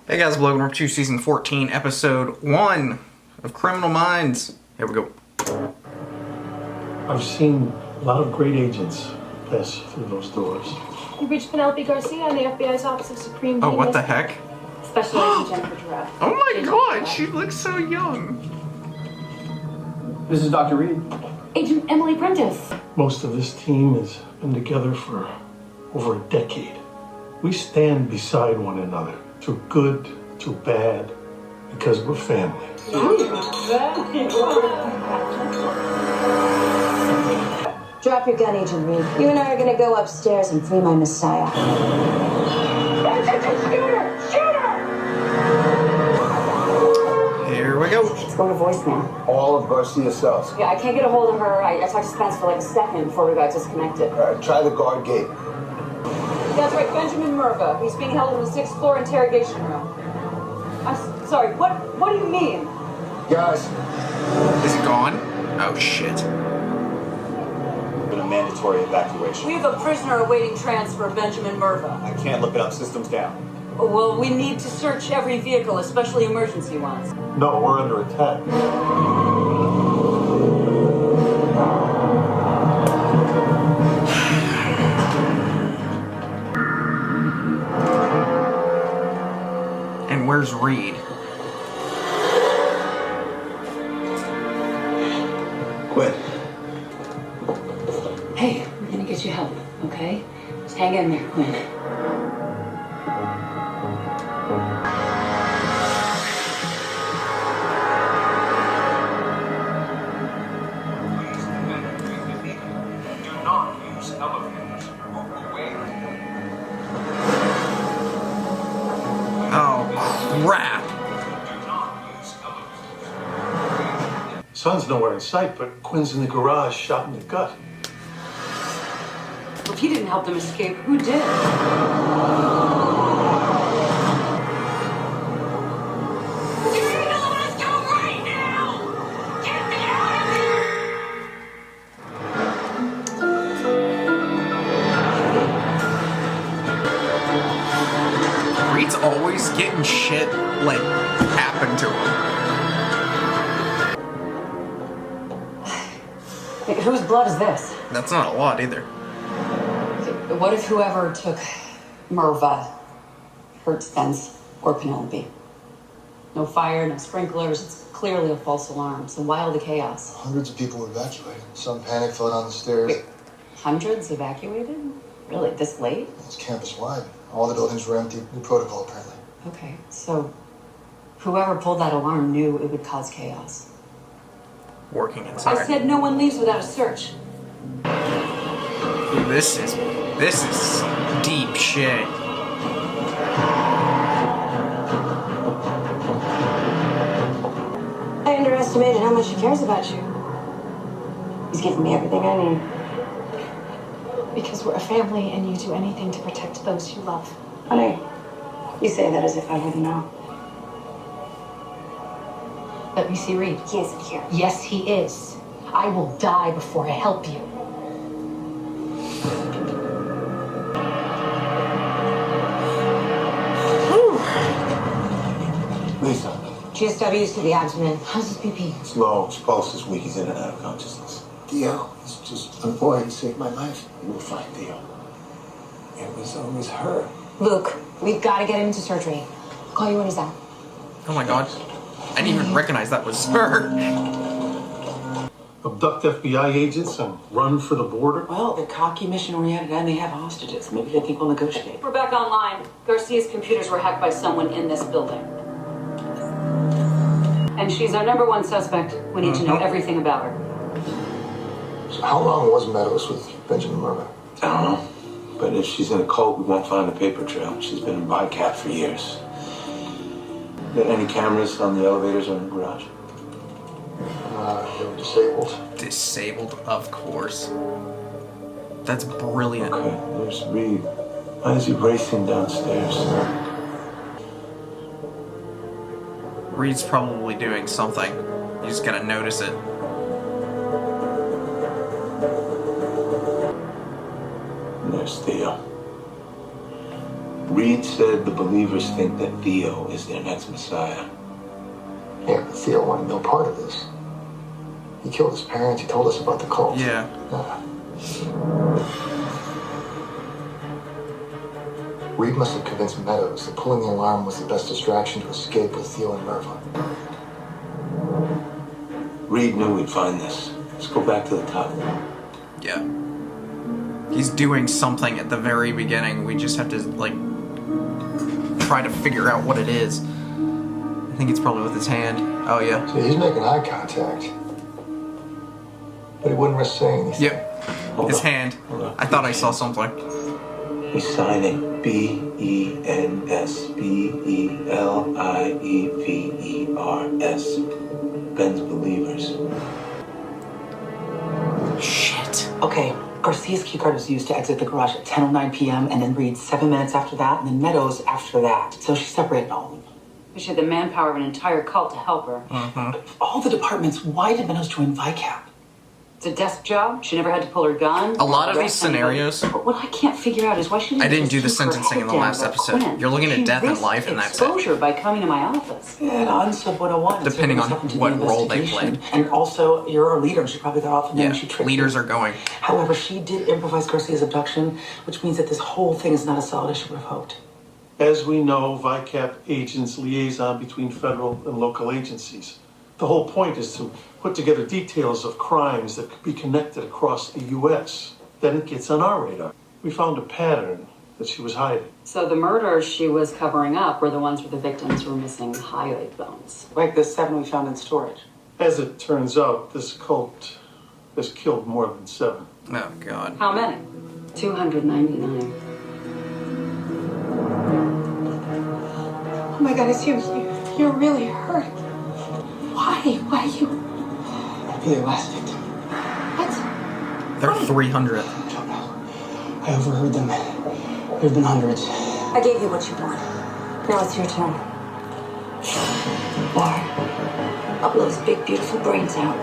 Hey guys, Logan Richardson, Season 14, Episode 1 of Criminal Minds. Here we go. I've seen a lot of great agents pass through those doors. You reached Penelope Garcia in the FBI's Office of Supreme Oh, Genius. what the heck? Special Agent Jennifer Giraffe. Oh my god, she looks so young. This is Dr. Reed. Agent Emily Prentice. Most of this team has been together for over a decade. We stand beside one another, through good, through bad, because we're family. Drop your gun, Agent Reed. You and I are gonna go upstairs and free my messiah. Here we go. It's going to voicemail. All of Garcia's cells. Yeah, I can't get a hold of her. I talked to Spence for like a second before we got disconnected. All right, try the guard gate. That's right, Benjamin Merva. He's being held in the 6th floor interrogation room. I'm sorry, what do you mean? Guys. Is it gone? Oh shit. Been a mandatory evacuation. We have a prisoner awaiting transfer, Benjamin Merva. I can't look it up. Systems down. Well, we need to search every vehicle, especially emergency ones. No, we're under attack. And where's Reed? Quit. Hey, we're gonna get you help, okay? Just hang in there, Quinn. Oh crap. Son's nowhere in sight, but Quinn's in the garage, shot in the gut. Well, if he didn't help them escape, who did? Reed's always getting shit, like, happen to him. Whose blood is this? That's not a lot either. What if whoever took Merva hurt Spence or Penelope? No fire, no sprinklers. It's clearly a false alarm. So why all the chaos? Hundreds of people were evacuated. Some panic fell down the stairs. Wait, hundreds evacuated? Really, this late? It's campus-wide. All the buildings were empty. New protocol, apparently. Okay, so whoever pulled that alarm knew it would cause chaos. Working inside. I said no one leaves without a search. This is deep shit. I underestimated how much he cares about you. He's giving me everything I need. Because we're a family and you do anything to protect those you love. Honey, you say that as if I wouldn't know. Let me see Reed. He isn't here. Yes, he is. I will die before I help you. Lisa. GSW's to the abdomen. How's his BP? It's low. His pulse is weak. He's in and out of consciousness. Theo, it's just a boy. He saved my life. You will find Theo. It was always her. Luke, we've got to get him into surgery. I'll call you when he's out. Oh my god. I didn't even recognize that was her. Abduct FBI agents and run for the border? Well, they're cocky, mission-oriented, and they have hostages. Maybe they think we'll negotiate. We're back online. Garcia's computers were hacked by someone in this building. And she's our #1 suspect. We need to know everything about her. So how long was Meadows with Benjamin Merva? I don't know. But if she's in a cult, we won't find a paper trail. She's been in bycap for years. Got any cameras on the elevators or in the garage? They were disabled. Disabled, of course. That's brilliant. Okay, there's Reed. Why is he racing downstairs? Reed's probably doing something. You just gotta notice it. And there's Theo. Reed said the believers think that Theo is their next Messiah. Yeah, but Theo wanted no part of this. He killed his parents. He told us about the cult. Yeah. Reed must have convinced Meadows that pulling the alarm was the best distraction to escape with Theo and Merva. Reed knew we'd find this. Let's go back to the top. Yeah. He's doing something at the very beginning. We just have to, like, try to figure out what it is. I think it's probably with his hand. Oh, yeah. So he's making eye contact. But he wouldn't risk saying anything. Yep. His hand. I thought I saw something. He's signing BENSBELIEVERS. Ben's Believers. Shit. Okay, Garcia's keycard was used to exit the garage at 10:09 p.m. and then Reed 7 minutes after that, and then Meadows after that. So she separated all of them. She had the manpower of an entire cult to help her. All the departments, why did Meadows join VICAP? It's a desk job. She never had to pull her gun. A lot of or these arrest anybody. scenarios. But what I can't figure out is why she didn't I didn't just do the keep her sentencing in the head last down about episode. Quinn. You're looking at She death and risked life, and that's it. exposure by coming to my office. Yeah, on Sub 101. Depending on what role they played. And also, you're a leader. She probably got off and then Yeah, she tricked leaders you. are going. However, she did improvise Garcia's abduction, which means that this whole thing is not as solid as she would have hoped. As we know, VICAP agents liaison between federal and local agencies. The whole point is to put together details of crimes that could be connected across the U.S. Then it gets on our radar. We found a pattern that she was hiding. So the murders she was covering up were the ones where the victims were missing hyoid bones. Like the 7 we found in storage. As it turns out, this cult has killed more than 7. Oh, God. How many? 299. Oh my God, it's you. You're really hurt. Why? Why you? You're the last victim. What? They're 300. I don't know. I overheard them. There have been hundreds. I gave you what you want. Now it's your turn. Or I'll blow his big, beautiful brains out.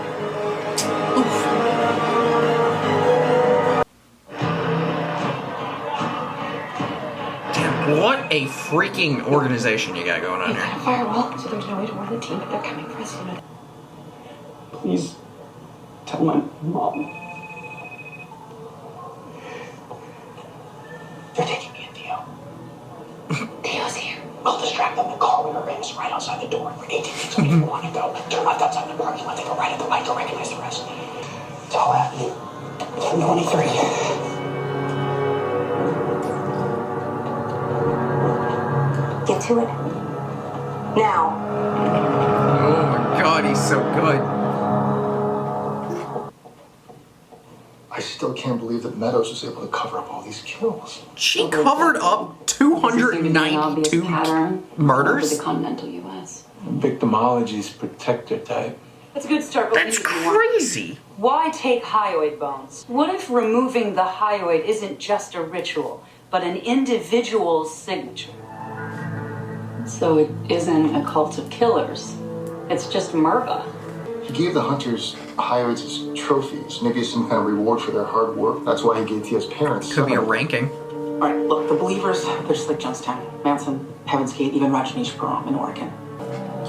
Damn, what a freaking organization you got going on You here. got a firewall, so there's no way to warn the team that they're coming for us. Please tell my mom. They're taking me in, Theo. Theo's here. I'll distract them. The car we were in is right outside the door. For 18 weeks, if you want to go, turn left outside the parking lot. They go right at the light. They'll recognize the rest. It's all happening. 10:23. Get to it. Now. Oh my God, he's so good. I still can't believe that Meadows was able to cover up all these kills. She covered up 292 pattern murders? for the continental U.S. Victimology's protector type. That's a good start. But That's crazy. Why take hyoid bones? What if removing the hyoid isn't just a ritual, but an individual's signature? So it isn't a cult of killers. It's just Merva. He gave the hunters hyoids as trophies, maybe as some kind of reward for their hard work. That's why he gave Thea's parents. Could be a 7. ranking. All right, look, the believers, they're just like Jonestown, Manson, Heaven's Gate, even Rajneeshpuram in Oregon.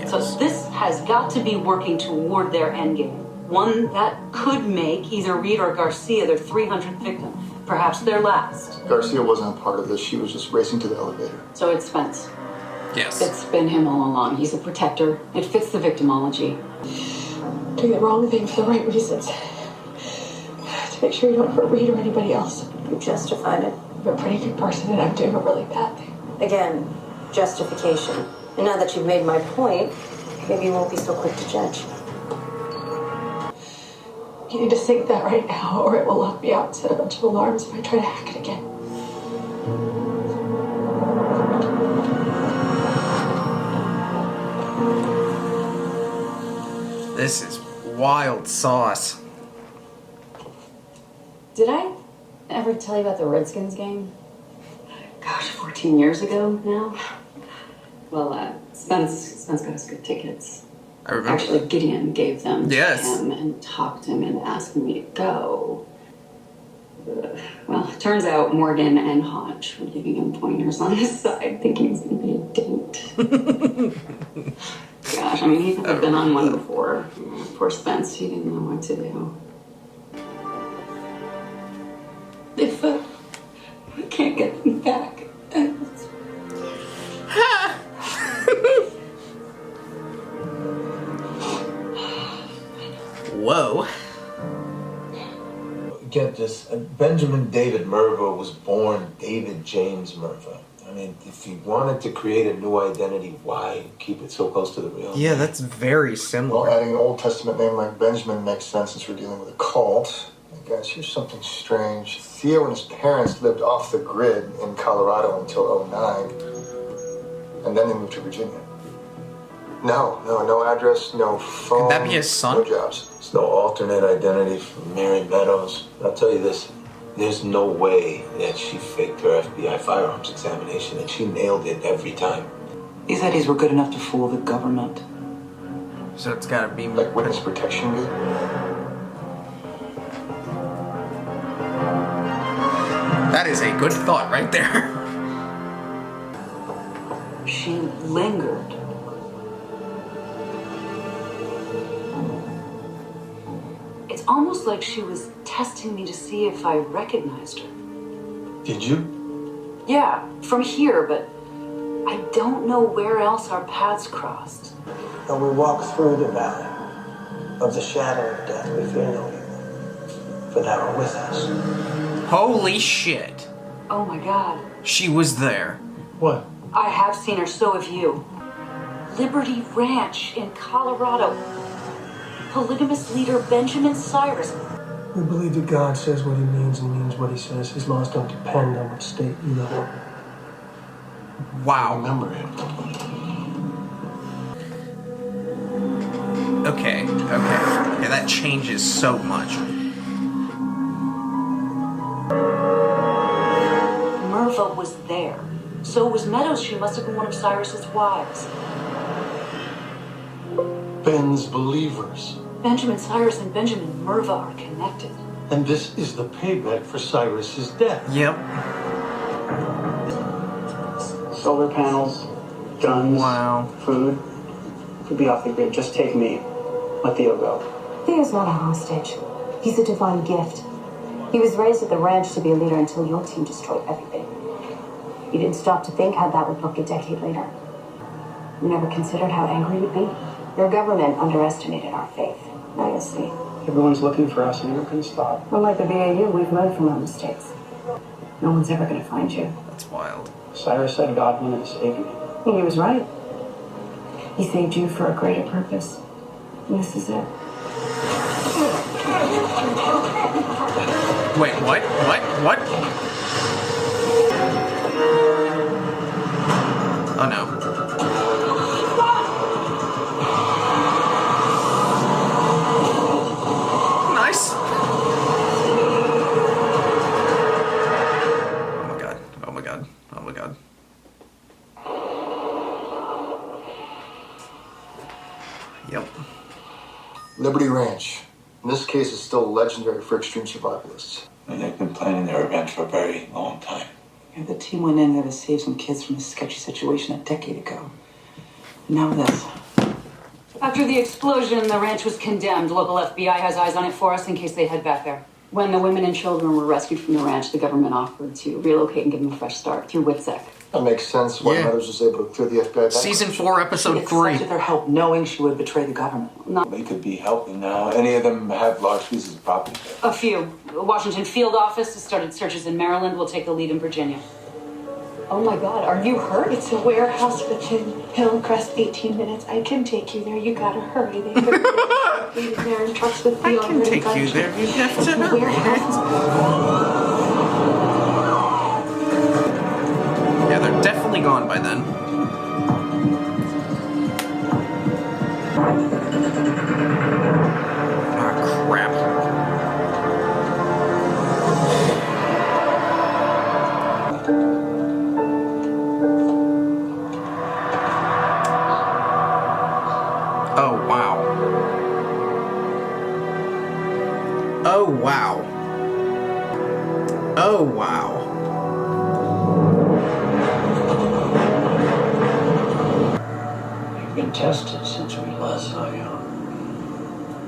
So this has got to be working toward their endgame. One that could make either Reed or Garcia their 300th victim. Perhaps their last. Garcia wasn't a part of this. She was just racing to the elevator. So it's Spence. Yes. It's been him all along. He's a protector. It fits the victimology. Doing the wrong thing for the right reasons. To make sure you don't hurt Reed or anybody else. You justified it. I'm a pretty good person and I'm doing a really bad thing. Again, justification. And now that you've made my point, maybe you won't be so quick to judge. You need to think that right now or it will lock me out and set a bunch of alarms if I try to hack it again. This is wild sauce. Did I ever tell you about the Redskins game? Gosh, 14 years ago now? Well, Spence got us good tickets. I remember. Actually, Gideon gave them Yes. to him and talked him into asking me to go. Well, it turns out Morgan and Hodge were giving him pointers on his side, thinking it was going to be a date. Gosh, I mean, he's never been on one before. Poor Spence, he didn't know what to do. If I can't get them back, Whoa. Get this. Benjamin David Merva was born David James Merva. I mean, if he wanted to create a new identity, why keep it so close to the real? Yeah, that's very similar. Well, adding an Old Testament name like Benjamin makes sense since we're dealing with a cult. Guys, here's something strange. Theo and his parents lived off the grid in Colorado until '09, and then they moved to Virginia. No address, no phone. Could that be his son? No jobs. There's no alternate identity for Mary Meadows. I'll tell you this. There's no way that she faked her FBI firearms examination, and she nailed it every time. These IDs were good enough to fool the government. So it's gotta be Like witness protection did. That is a good thought right there. She lingered. It's almost like she was testing me to see if I recognized her. Did you? Yeah, from here, but I don't know where else our paths crossed. When we walk through the valley of the shadow of death, we fear no evil, for thou art with us. Holy shit. Oh my God. She was there. What? I have seen her, so have you. Liberty Ranch in Colorado. Polygamous leader Benjamin Cyrus. We believe that God says what he means and means what he says. His laws don't depend on what state you live in. Wow. Remember him. Okay. Yeah, that changes so much. Merva was there. So was Meadows. She must have been one of Cyrus's wives. Ben's believers. Benjamin Cyrus and Benjamin Merva are connected. And this is the payback for Cyrus's death. Yep. Solar panels, guns, Wow. food. Could be off the grid. Just take me. Let Theo go. Theo's not a hostage. He's a divine gift. He was raised at the ranch to be a leader until your team destroyed everything. You didn't stop to think how that would look a decade later. You never considered how angry you'd be? Your government underestimated our faith. Now you see. Everyone's looking for us and we're going to stop. Unlike the BAU, we've learned from our mistakes. No one's ever going to find you. That's wild. Cyrus said God wanted to save me. And he was right. He saved you for a greater purpose. And this is it. Wait, what? What? Oh no. Nice. Oh my god. Yep. Liberty Ranch. In this case, is still legendary for extreme survivalists. And they've been planning their revenge for a very long time. Yeah, the team went in there to save some kids from a sketchy situation a decade ago. And now this. After the explosion, the ranch was condemned. Local FBI has eyes on it for us in case they head back there. When the women and children were rescued from the ranch, the government offered to relocate and give them a fresh start through WITSEC. That makes sense why Yeah. Meadows was able to clear the FBI back. Season 4, episode She 3. accepted their help knowing she would betray the government. Not They could be helping now. Any of them have large pieces of property there? a few. The Washington field office has started searches in Maryland. We'll take the lead in Virginia. Oh my God, are you hurt? It's a warehouse within Hillcrest, 18 minutes. I can take you there. You gotta hurry. They could be there in trucks with I the can take you there. You have to The hurry. warehouse. Yeah, they're definitely gone by then. Ah, crap. Oh, wow. Oh, wow. Oh, wow. You've been tested since we last saw you.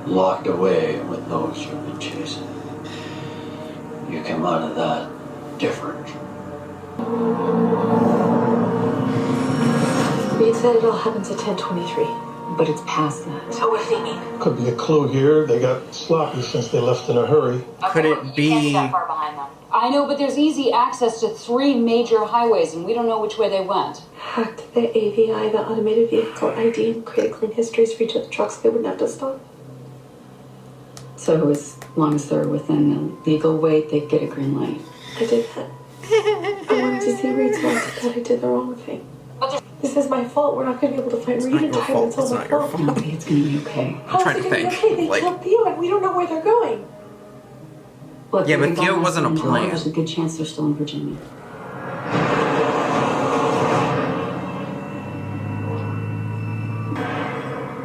Locked away with those you've been chasing. You came out of that different. Reed said it all happens at 10:23. But it's past that. So what does he mean? Could be a clue here. They got sloppy since they left in a hurry. Could it be... Can't be that far behind them. I know, but there's easy access to 3 major highways, and we don't know which way they went. Hacked the AVI, the automated vehicle ID, and created clean histories for each of the trucks they wouldn't have to stop. So as long as they're within the legal weight, they get a green light. I did that. I wanted to see Reed, so I said that I did the wrong thing. This is my fault. We're not going to be able to find Reed in time. It's all my fault. Okay, it's gonna be okay. How trying is to it going to be think, okay? They like- killed Theo and we don't know where they're going. Look, Yeah, but they've been Theo gone wasn't a less than an hour. plan. There's a good chance they're still in Virginia.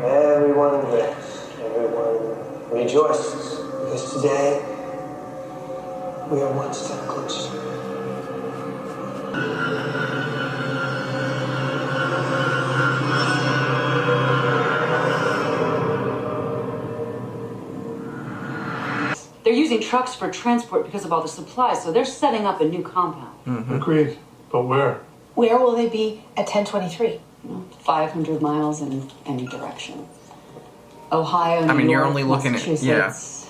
Everyone lives. Everyone rejoices. Because today, we are one step closer. They're using trucks for transport because of all the supplies, so they're setting up a new compound. Agreed. But where? Where will they be at 10:23? 500 miles in any direction. Ohio, New I mean, you're York, only looking at- Massachusetts,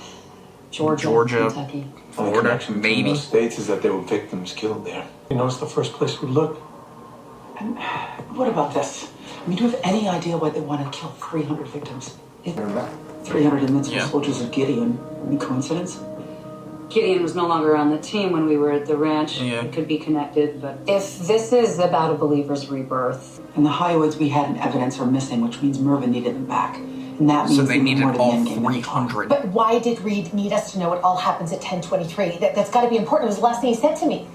Georgia, Kentucky. Florida, Connection between maybe. those states is that there were victims killed there. You know, it's the first place we look. What about this? I mean, do you have any idea why they want to kill 300 victims? 300 invincible Yeah. soldiers of Gideon. Any coincidence? Gideon was no longer on the team when we were at the ranch. Yeah. It could be connected, but if this is about a believer's rebirth, And the highways we had in evidence are missing, which means Mervyn needed them back. And that means So they even needed more to the all endgame than we 300. But why did Reed need us to know it all happens at 10:23? That's got to be important. It was the last thing he said to me.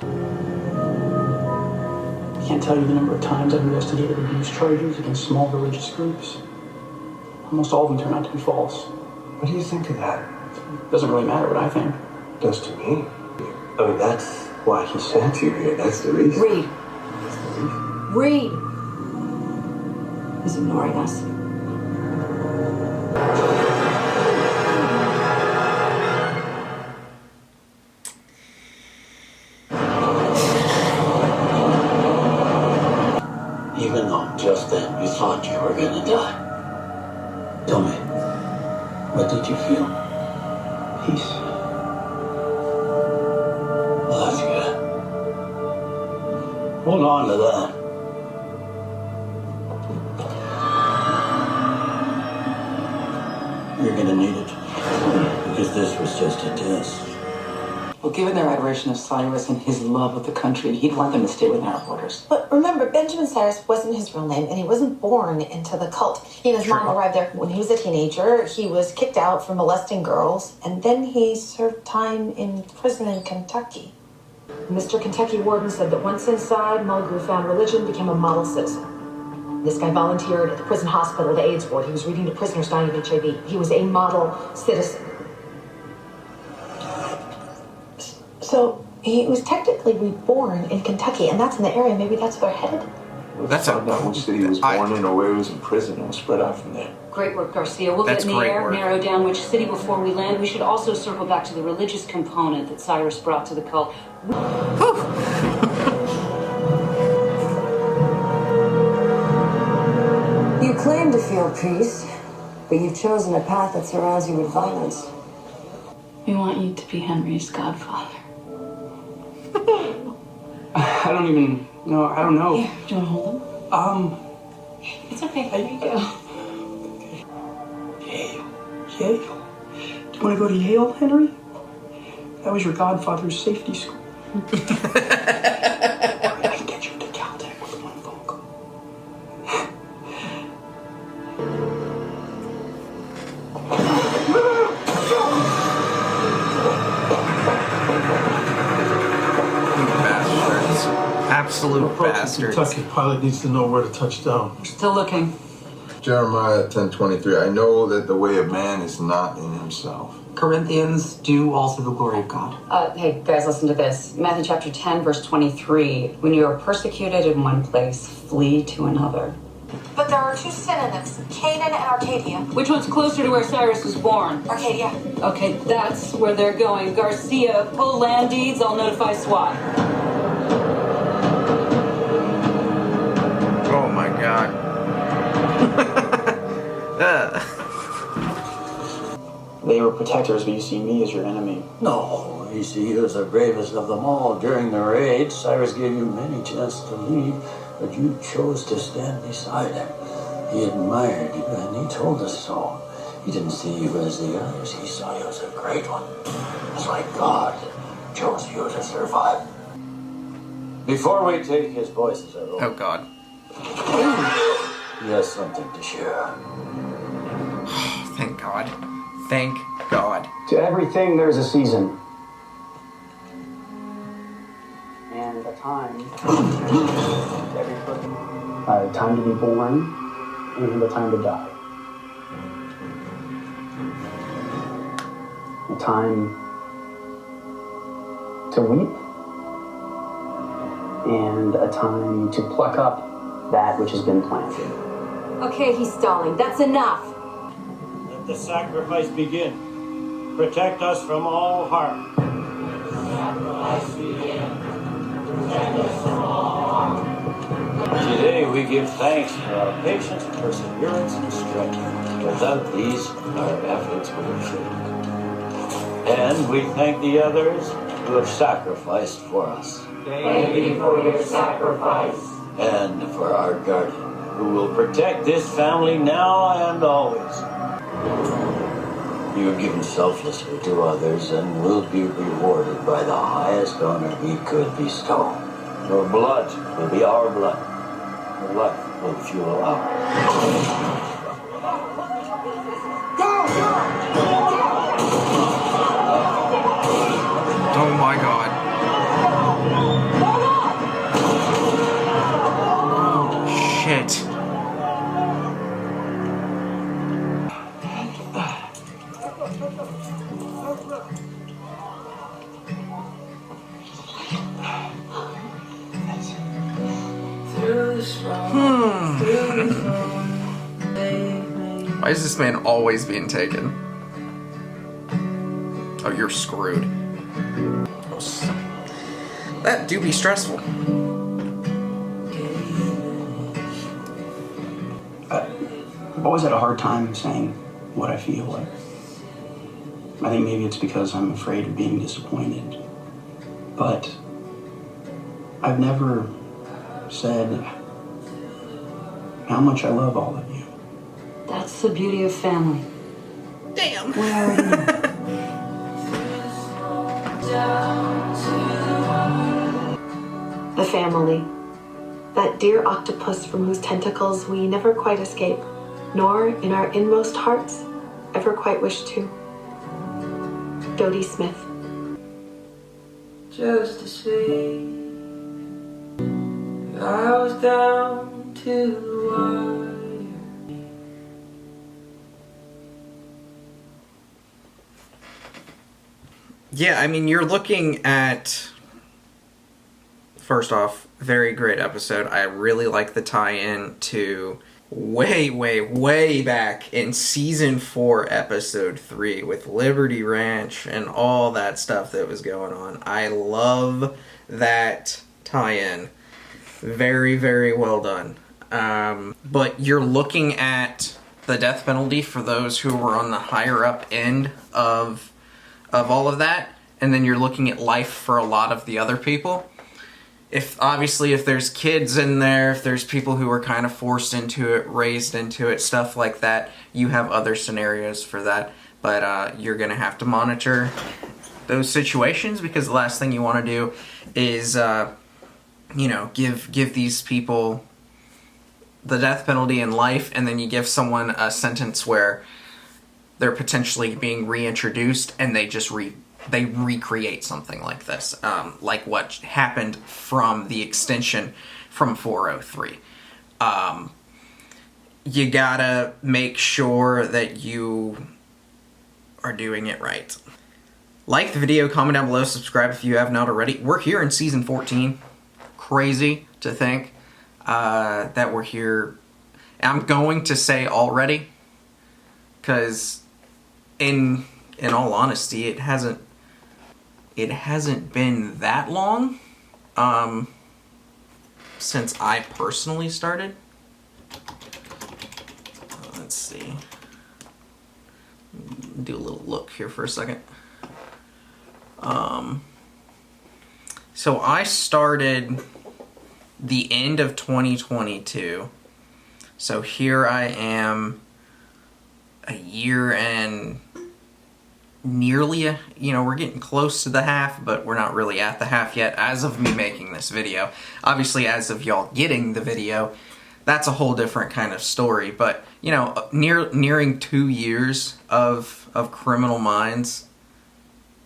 I can't tell you the number of times I've investigated abuse charges against small religious groups. Almost all of them turn out to be false. What do you think of that? Doesn't really matter what I think. Does to me. I mean, that's why he sent you here. That's the reason. Reed. Reed is ignoring us. Even though just then you thought you were gonna die. Tell me, what did you feel? Peace. Well, that's good. Hold on to that. You're gonna need it. Because this was just a test. Well, given their adoration of Cyrus and his love of the country, he'd want them to stay within our borders. But remember, Benjamin Cyrus wasn't his real name, and he wasn't born into the cult. He and his mom arrived there when he was a teenager. He was kicked out for molesting girls, and then he served time in prison in Kentucky. Mr. Kentucky Warden said that once inside, Mulgrew found religion, became a model citizen. This guy volunteered at the prison hospital, the AIDS ward. He was reading to prisoners dying of HIV. He was a model citizen. So he was technically reborn in Kentucky, and that's in the area. Maybe that's where they're headed. That's a... Found out which city he was born in or where he was in prison, and we'll spread out from there. Great work, Garcia. We'll That's get in the great air, work. narrow down which city before we land. We should also circle back to the religious component that Cyrus brought to the cult. You claim to feel peace, but you've chosen a path that surrounds you with violence. We want you to be Henry's godfather. I don't even know. I don't know. Here, do you want to hold him? It's okay. There you go. Yale. Do you want to go to Yale, Henry? That was your godfather's safety school. I can get you to Caltech with one phone call. Bastards. Absolute Approaching bastards. Kentucky, pilot needs to know where to touch down. Still looking. Jeremiah 10:23. I know that the way of man is not in himself. Corinthians, do also the glory of God. Hey, guys, listen to this. Matthew chapter 10, verse 23. When you are persecuted in one place, flee to another. But there are two synonyms, Canaan and Arcadia. Which one's closer to where Cyrus was born? Arcadia. Okay, that's where they're going. Garcia, pull land deeds, I'll notify SWAT. Oh my god. They were protectors, but you see me as your enemy. No, you see, he was the bravest of them all. During the raid, Cyrus gave you many chances to leave, but you chose to stand beside him. He admired you, and he told us so. He didn't see you as the others. He saw you as a great one. It's like God chose you to survive. Before we take his voices, Oh god. he has something to share. Thank God. Thank God. To everything, there's a season. And a time. To every person. A time to be born, and a time to die. A time to weep, and a time to pluck up that which has been planted. Okay, he's stalling. That's enough. Let the sacrifice begin. Protect us from all harm. Today we give thanks for our patience, perseverance, and strength. Without these, our efforts would fail. And we thank the others who have sacrificed for us. Thank you for your sacrifice. And for our guardian, who will protect this family now and always. You have given selflessly to others and will be rewarded by the highest honor we could bestow. Your blood will be our blood. Your life will fuel ours. Oh my god. Oh, shit. Why is this man always being taken? Oh, you're screwed. That do be stressful. I've always had a hard time saying what I feel like. I think maybe it's because I'm afraid of being disappointed. But I've never said how much I love all of you. That's the beauty of family. Damn. We already know. The family. That dear octopus from whose tentacles we never quite escape, nor in our inmost hearts ever quite wish to. Dodie Smith. Just to see, I was down to the wire. Yeah, I mean, you're looking at... First off, very great episode. I really like the tie-in to way back in season 4, episode 3 with Liberty Ranch and all that stuff that was going on. I love that tie-in. Very well done. But you're looking at the death penalty for those who were on the higher up end of all of that, and then you're looking at life for a lot of the other people. If there's kids in there, if there's people who are kind of forced into it, raised into it, stuff like that, you have other scenarios for that. But you're going to have to monitor those situations, because the last thing you want to do is, give these people the death penalty in life, and then you give someone a sentence where they're potentially being reintroduced and they just they recreate something like this, like what happened from the extension from 403. You gotta make sure that you are doing it right. Like the video, comment down below, subscribe if you have not already. We're here in season 14. Crazy to think that we're here. I'm going to say already, because in all honesty, it hasn't been that long since I personally started. Let's see. Do a little look here for a second. So I started the end of 2022. So here I am a year and nearly we're getting close to the half, but we're not really at the half yet as of me making this video. Obviously, as of y'all getting the video, that's a whole different kind of story. But, you know, nearing 2 years of Criminal Minds,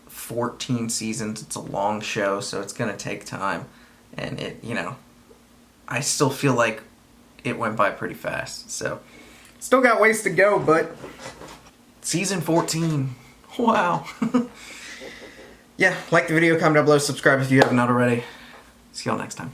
14 seasons, it's a long show, so it's gonna take time. And it, you know, I still feel like it went by pretty fast. So, still got ways to go, but season 14. Wow. Yeah, like the video, comment down below, subscribe if you have not already. See y'all next time.